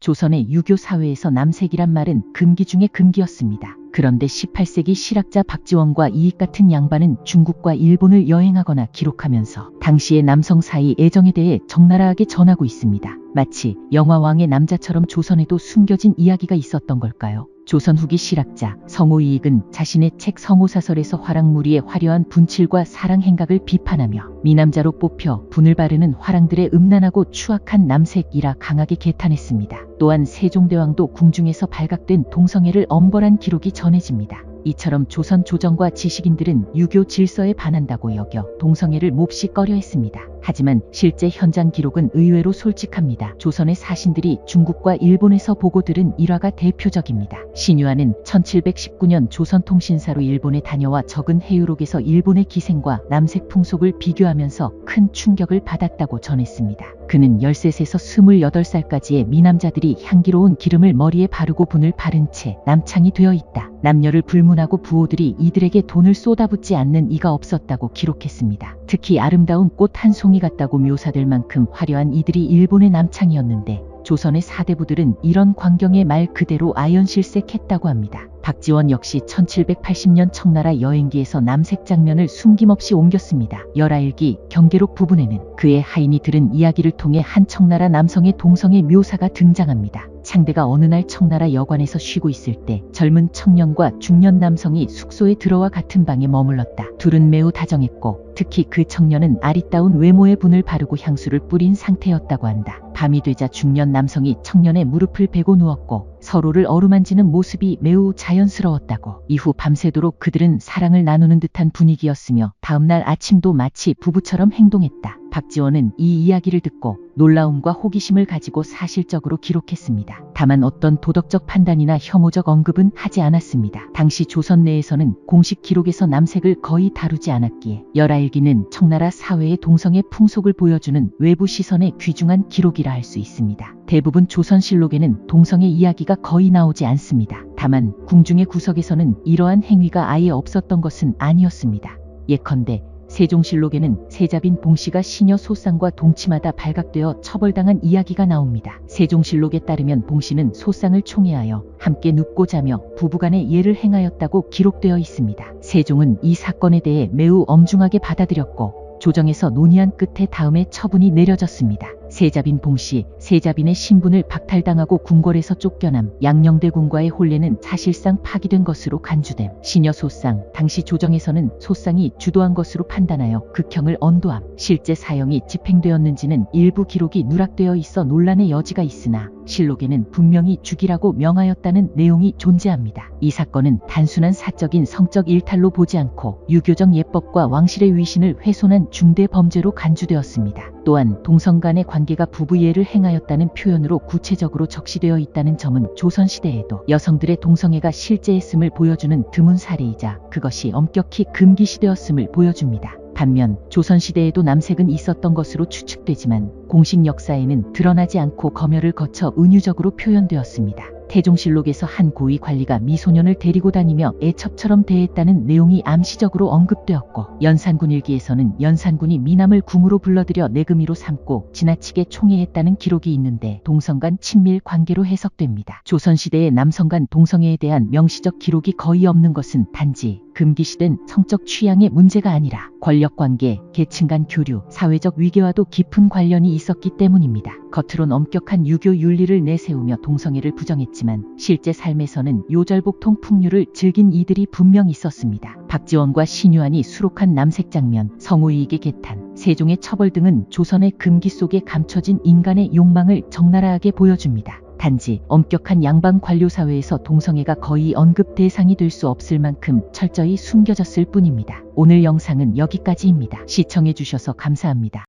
조선의 유교 사회에서 남색이란 말은 금기 중의 금기였습니다. 그런데 18세기 실학자 박지원과 이익 같은 양반은 중국과 일본을 여행하거나 기록하면서 당시의 남성 사이 애정에 대해 적나라하게 전하고 있습니다. 마치 영화왕의 남자처럼 조선에도 숨겨진 이야기가 있었던 걸까요? 조선 후기 실학자 성호이익은 자신의 책 성호사설에서 화랑무리의 화려한 분칠과 사랑 행각을 비판하며 미남자로 뽑혀 분을 바르는 화랑들의 음란하고 추악한 남색이라 강하게 개탄했습니다. 또한 세종대왕도 궁중에서 발각된 동성애를 엄벌한 기록이 전해집니다. 이처럼 조선 조정과 지식인들은 유교 질서에 반한다고 여겨 동성애를 몹시 꺼려했습니다. 하지만 실제 현장 기록은 의외로 솔직합니다. 조선의 사신들이 중국과 일본에서 보고 들은 일화가 대표적입니다. 신유아는 1719년 조선통신사로 일본에 다녀와 적은 해유록에서 일본의 기생과 남색 풍속을 비교하면서 큰 충격을 받았다고 전했습니다. 그는 13에서 28살까지의 미남자들이 향기로운 기름을 머리에 바르고 분을 바른 채 남창이 되어 있다. 남녀를 불문하고 부호들이 이들에게 돈을 쏟아붓지 않는 이가 없었다고 기록했습니다. 특히 아름다운 꽃 한 송이 같다고 묘사될 만큼 화려한 이들이 일본의 남창이었는데 조선의 사대부들은 이런 광경에 말 그대로 아연실색했다고 합니다. 박지원 역시 1780년 청나라 여행기에서 남색 장면을 숨김없이 옮겼습니다. 열하일기 경계록 부분에는 그의 하인이 들은 이야기를 통해 한 청나라 남성의 동성애 묘사가 등장합니다. 창대가 어느 날 청나라 여관에서 쉬고 있을 때 젊은 청년과 중년 남성이 숙소에 들어와 같은 방에 머물렀다. 둘은 매우 다정했고 특히 그 청년은 아리따운 외모의 분을 바르고 향수를 뿌린 상태였다고 한다. 밤이 되자 중년 남성이 청년의 무릎을 베고 누웠고 서로를 어루만지는 모습이 매우 자연스러웠다고. 이후 밤새도록 그들은 사랑을 나누는 듯한 분위기였으며 다음날 아침도 마치 부부처럼 행동했다. 박지원은 이 이야기를 듣고 놀라움과 호기심을 가지고 사실적으로 기록했습니다. 다만 어떤 도덕적 판단이나 혐오적 언급은 하지 않았습니다. 당시 조선 내에서는 공식 기록에서 남색을 거의 다루지 않았기에 열하일기는 청나라 사회의 동성애 풍속을 보여주는 외부 시선의 귀중한 기록이라 할 수 있습니다. 대부분 조선실록에는 동성애 이야기가 거의 나오지 않습니다. 다만 궁중의 구석에서는 이러한 행위가 아예 없었던 것은 아니었습니다. 예컨대 세종실록에는 세자빈 봉씨가 시녀 소쌍과 동침하다 발각되어 처벌당한 이야기가 나옵니다. 세종실록에 따르면 봉씨는 소쌍을 총애하여 함께 눕고 자며 부부간에 예를 행하였다고 기록되어 있습니다. 세종은 이 사건에 대해 매우 엄중하게 받아들였고 조정에서 논의한 끝에 다음에 처분이 내려졌습니다. 세자빈 봉씨, 세자빈의 신분을 박탈당하고 궁궐에서 쫓겨남, 양녕대 군과의 혼례는 사실상 파기된 것으로 간주됨. 시녀 소쌍, 당시 조정에서는 소쌍이 주도한 것으로 판단하여 극형을 언도함. 실제 사형이 집행되었는지는 일부 기록이 누락되어 있어 논란의 여지가 있으나 실록에는 분명히 죽이라고 명하였다는 내용이 존재합니다. 이 사건은 단순한 사적인 성적 일탈로 보지 않고 유교적 예법과 왕실의 위신을 훼손한 중대 범죄로 간주되었습니다. 또한 동성 간의 관계가 부부예를 행하였다는 표현으로 구체적으로 적시되어 있다는 점은 조선시대에도 여성들의 동성애가 실제했음을 보여주는 드문 사례이자 그것이 엄격히 금기시되었음을 보여줍니다. 반면 조선시대에도 남색은 있었던 것으로 추측되지만 공식 역사에는 드러나지 않고 검열을 거쳐 은유적으로 표현되었습니다. 태종실록에서 한 고위 관리가 미소년을 데리고 다니며 애첩처럼 대했다는 내용이 암시적으로 언급되었고 연산군일기에서는 연산군이 미남을 궁으로 불러들여 내금이로 삼고 지나치게 총애했다는 기록이 있는데 동성 간 친밀 관계로 해석됩니다. 조선시대의 남성 간 동성애에 대한 명시적 기록이 거의 없는 것은 단지 금기시된 성적 취향의 문제가 아니라 권력관계, 계층 간 교류, 사회적 위계와도 깊은 관련이 있었기 때문입니다. 겉으론 엄격한 유교 윤리를 내세우며 동성애를 부정했지만 실제 삶에서는 요절복통 풍류를 즐긴 이들이 분명 있었습니다. 박지원과 신유안이 수록한 남색 장면, 성호이익의 개탄, 세종의 처벌 등은 조선의 금기 속에 감춰진 인간의 욕망을 적나라하게 보여줍니다. 단지 엄격한 양반 관료 사회에서 동성애가 거의 언급 대상이 될 수 없을 만큼 철저히 숨겨졌을 뿐입니다. 오늘 영상은 여기까지입니다. 시청해주셔서 감사합니다.